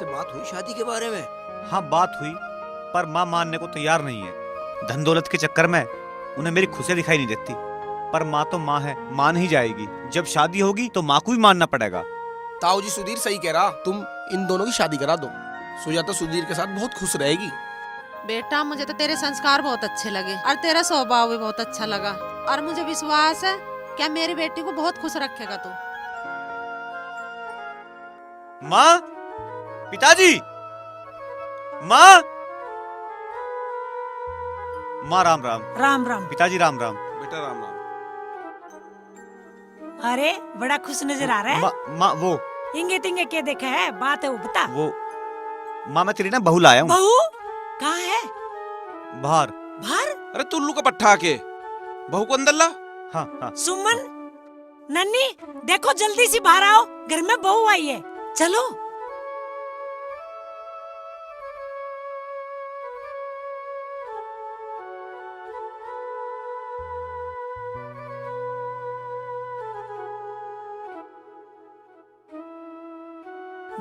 से बात हुई शादी के बारे में? हाँ बात हुई, पर माँ मानने को तैयार नहीं है। धन दौलत के चक्कर में उन्हें मेरी खुशियाँ दिखाई नहीं देती। पर माँ तो माँ है, मान ही जाएगी। जब शादी होगी तो माँ को भी मानना पड़ेगा। ताऊ जी सुधीर सही कह रहा, तुम इन दोनों की शादी करा दो। सुजाता सुधीर के साथ बहुत खुश रहेगी। बेटा मुझे तो तेरे संस्कार बहुत अच्छे लगे और तेरा स्वभाव भी बहुत अच्छा लगा, और मुझे विश्वास है क्या मेरी बेटी को बहुत खुश रखेगा तू। माँ, पिताजी, माँ, माँ राम राम। राम राम। पिताजी राम राम। बेटा राम राम। अरे बड़ा खुश नजर आ रहा है। माँ वो इंगे तिंगे क्या देखा है, बात है वो बता। वो माँ मैं तेरी ना बहू लाया हूँ। बहू कहाँ है? बाहर। बाहर? अरे टुल्लू का पट्टा के बहू को अंदर ला। हाँ हाँ। सुमन, नन्नी देखो जल्दी से बाहर आओ, घर में बहू आई है। चलो।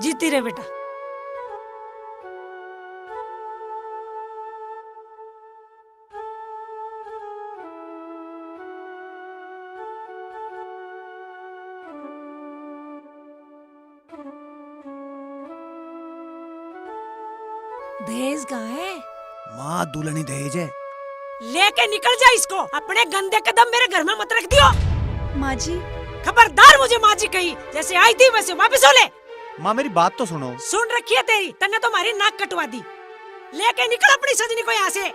जीती रहे बेटा। दहेज कहाँ है? माँ दुल्हनी दहेज है। लेके निकल जा इसको, अपने गंदे कदम मेरे घर में मत रख दियो। माँ जी। खबरदार मुझे माँ जी कही, जैसे आई थी वैसे वापस हो ले। माँ मेरी बात तो सुनो। सुन रखी है तेरी, तन्ने तो हमारी नाक कटवा दी। लेके निकल अपनी सजनी को यहाँ से।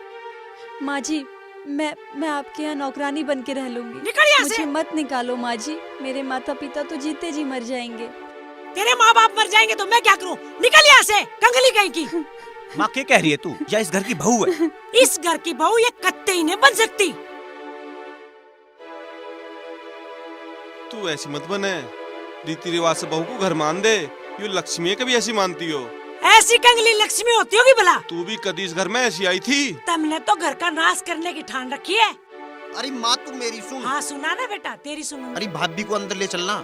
माँ जी मैं आपके यहाँ नौकरानी बन के रह लूंगी। निकल यहाँ से। मुझे मत निकालो माँ जी, मेरे माता पिता तो जीते जी मर जाएंगे। तेरे माँ बाप मर जाएंगे तो मैं क्या करूँ? निकल यहाँ से, कंगली कहीं की। माँ क्या कह रही है तू? या इस घर की बहू है? इस घर की बहू ये कत्ते ही नहीं बन सकती। तू ऐसी मत बने, रीति रिवाज से बहू को घर मान दे। ये लक्ष्मी है, कभी ऐसी मानती हो? ऐसी कंगली लक्ष्मी होती होगी भला? तू भी कभी इस घर में ऐसी आई थी? तुमने तो घर का नाश करने की ठान रखी है। अरे माँ तू मेरी सुन। हाँ सुना ना बेटा, तेरी सुनूंगी। अरे भाभी को अंदर ले चलना।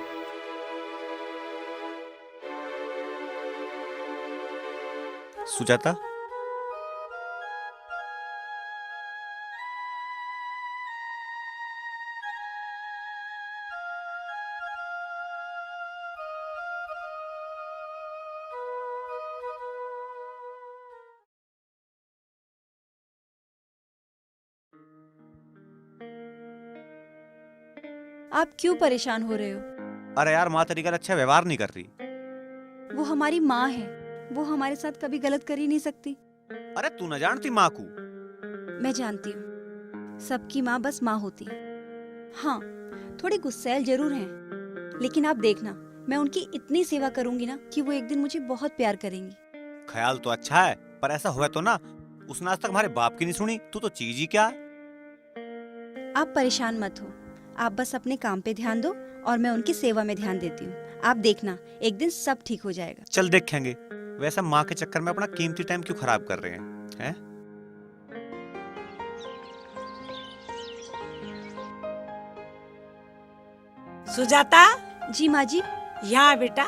सुजाता, आप क्यों परेशान हो रहे हो? अरे यार माँ तेरी घर अच्छा व्यवहार नहीं कर रही। वो हमारी माँ है, वो हमारे साथ कभी गलत कर ही नहीं सकती। अरे तू न जानती माँ को? मैं जानती हूँ, सबकी माँ बस माँ होती है। हाँ थोड़ी गुस्सैल जरूर हैं, लेकिन आप देखना मैं उनकी इतनी सेवा करूंगी ना कि वो एक दिन मुझे बहुत प्यार करेंगी। ख्याल तो अच्छा है, पर ऐसा हुआ तो ना, उसने आज तक हमारे बाप की नहीं सुनी, तू तो चीज ही क्या है। आप परेशान मत हो, आप बस अपने काम पे ध्यान दो और मैं उनकी सेवा में ध्यान देती हूँ। आप देखना एक दिन सब ठीक हो जाएगा। चल देखेंगे। वैसे माँ के चक्कर में अपना कीमती टाइम क्यों खराब कर रहे हैं? सुजाता। जी माँ जी। यहाँ बेटा।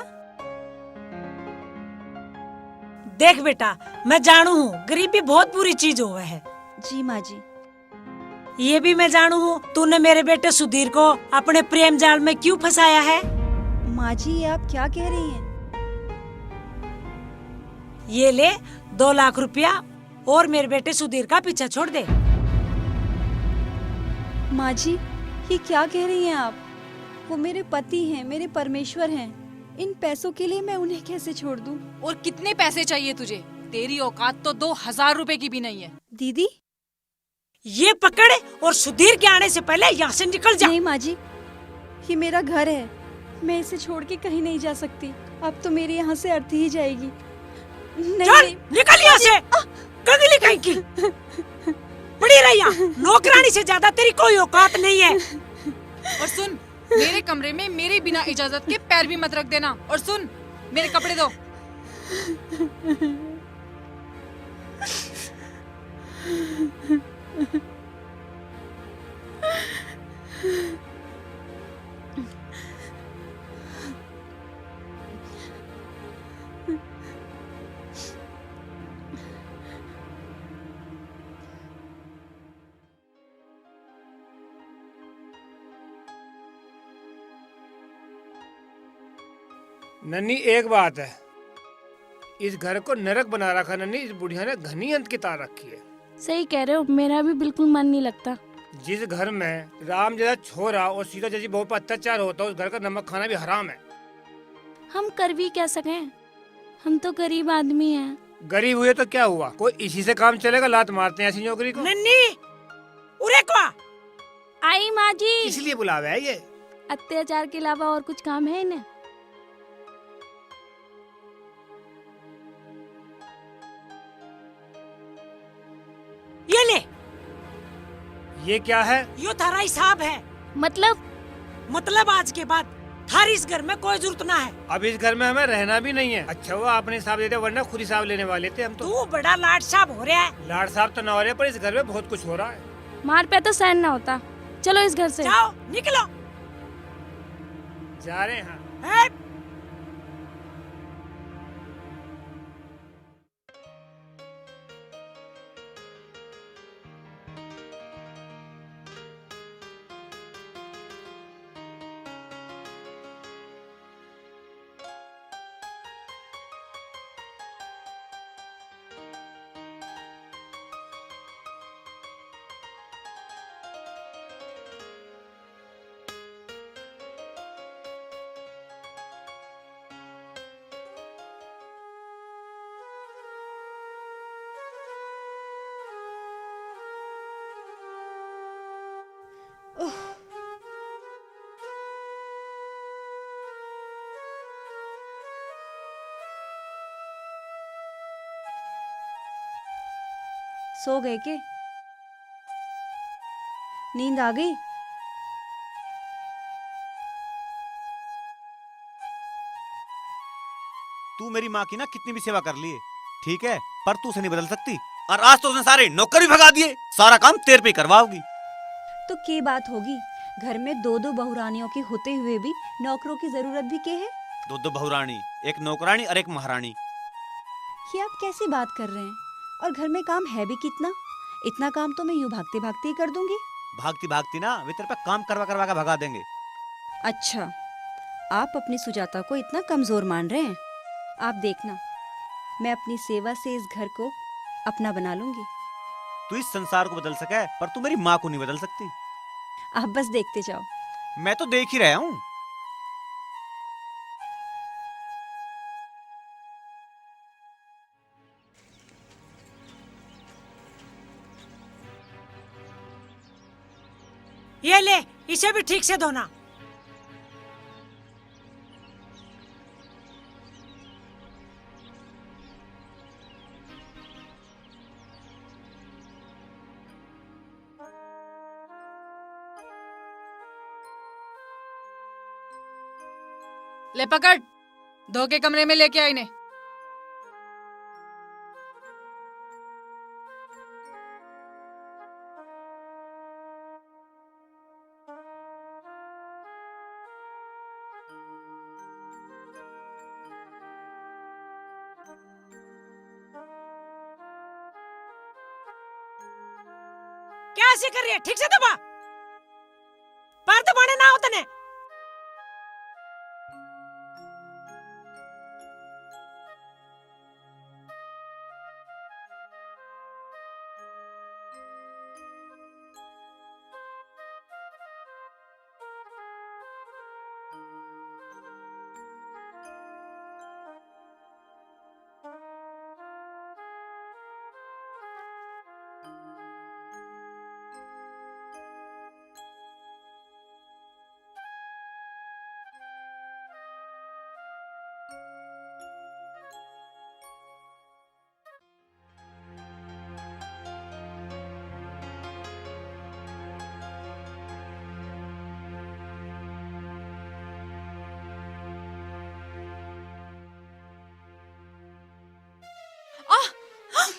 देख बेटा, मैं जानू हूँ गरीबी बहुत बुरी चीज हुआ है। जी माँ जी। ये भी मैं जानू हूँ तूने मेरे बेटे सुधीर को अपने प्रेम जाल में क्यों फंसाया है। माँ जी ये आप क्या कह रही हैं? ये ले 2 लाख रुपया और मेरे बेटे सुधीर का पीछा छोड़ दे। माँ जी ये क्या कह रही हैं आप? वो मेरे पति हैं, मेरे परमेश्वर हैं। इन पैसों के लिए मैं उन्हें कैसे छोड़ दूं? और कितने पैसे चाहिए तुझे? तेरी औकात तो 2000 रुपए की भी नहीं है। दीदी ये पकड़ और सुधीर के आने से पहले यहाँ से निकल जा। नहीं माँ जी, ये मेरा घर है, मैं इसे छोड़ के कहीं नहीं जा सकती। अब तो मेरी यहाँ से अर्थी ही जाएगी। नहीं, चल नहीं। निकल यहाँ से, कंगली कहीं की। पड़ी रही यहाँ, नौकरानी से ज्यादा तेरी कोई औकात नहीं है। और सुन, मेरे कमरे में मेरे बिना इजाजत के पैर भी मत रख देना। और सुन, मेरे कपड़े दो। नन्नी एक बात है, इस घर को नरक बना रखा नन्नी, इस बुढ़िया ने घनी अंत की तार रखी है। सही कह रहे हो, मेरा भी बिल्कुल मन नहीं लगता। जिस घर में राम जैसा छोरा और सीता जैसी बहू पर अत्याचार होता है, उस घर का नमक खाना भी हराम है। हम कर भी क्या सके, हम तो गरीब आदमी हैं। गरीब हुए तो क्या हुआ, कोई इसी से काम चलेगा, लात मारते हैं ऐसी नौकरी को। नन्नी उरे को आई माँ जी। इसलिए बुलावा है ये। अत्याचार के अलावा और कुछ काम है इन्हें? ये ले, ये क्या है? यो थारा हिसाब है। मतलब आज के बाद थारी इस घर में कोई जरूरत ना है। अब इस घर में हमें रहना भी नहीं है। अच्छा हुआ आपने हिसाब देते, वरना खुद हिसाब लेने वाले थे हम तो। तू बड़ा लाड साहब हो रहा है। लाड साहब तो ना हो रहे, पर इस घर में बहुत कुछ हो रहा है। मार पे तो सहन ना होता। चलो इस घर से। जाओ निकलो। जा रहे हैं। है? सो गए के? नींद आ गई? तू मेरी माँ की ना कितनी भी सेवा कर लिए, ठीक है, पर तू उसे नहीं बदल सकती। और आज तो उसने सारे नौकर भी भगा दिए, सारा काम तेरे पे ही करवाओगी। तो क्या बात होगी, घर में दो दो बहुरानियों के होते हुए भी नौकरों की जरूरत भी के है? दो दो बहुरानी, एक नौकरानी और एक महारानी। ये आप कैसी बात कर रहे हैं? और घर में काम है भी कितना? इतना काम तो मैं यूं भागते भागते ही कर दूंगी। भागती भागती ना वे तेरे पे काम करवा करवा के भगा देंगे। अच्छा, आप अपनी सुजाता को इतना कमजोर मान रहे हैं? आप देखना, मैं अपनी सेवा से इस घर को अपना बना लूंगी। तू इस संसार को बदल सके, पर तू मेरी माँ को नहीं बदल सकती। आप बस देखते जाओ। मैं तो देख ही रहा हूँ। ये ले, इसे भी ठीक से धोना। ले पकड़, धो के कमरे में लेके आई ने। क्या ऐसे कर रही है? ठीक से दबा, पैर दबाने ना होते ने।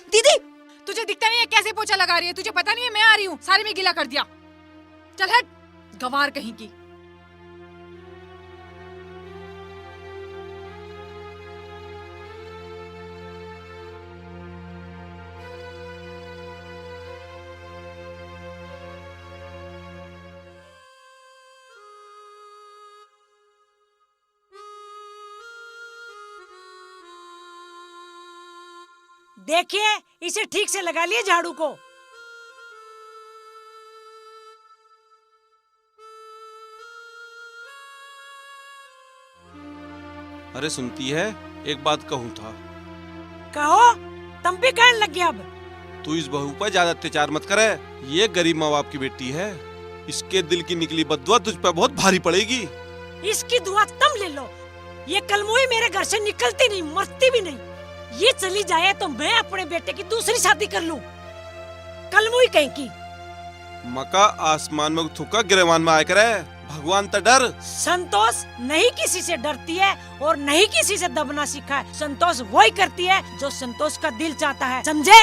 दीदी, तुझे दिखता नहीं है कैसे पोछा लगा रही है? तुझे पता नहीं है मैं आ रही हूँ? सारे में गीला कर दिया। चल हट, गवार कहीं की। देखिए इसे ठीक से लगा लिए झाड़ू को। अरे सुनती है, एक बात कहूँ था। कहो, तुम भी कहने लग गया अब। तू इस बहू पर ज्यादा अत्याचार मत करे। ये गरीब माँ बाप की बेटी है, इसके दिल की निकली बददुआ तुझ पर बहुत भारी पड़ेगी। इसकी दुआ तुम ले लो। ये कलमुई मेरे घर से निकलती नहीं, मरती भी नहीं। ये चली जाए तो मैं अपने बेटे की दूसरी शादी कर लूं। कलमुई कहीं की। मका आसमान में थूका गिरेवान में आया करे, भगवान तो डर। संतोष नहीं किसी से डरती है और नहीं किसी से दबना सीखा है। संतोष वही करती है जो संतोष का दिल चाहता है, समझे?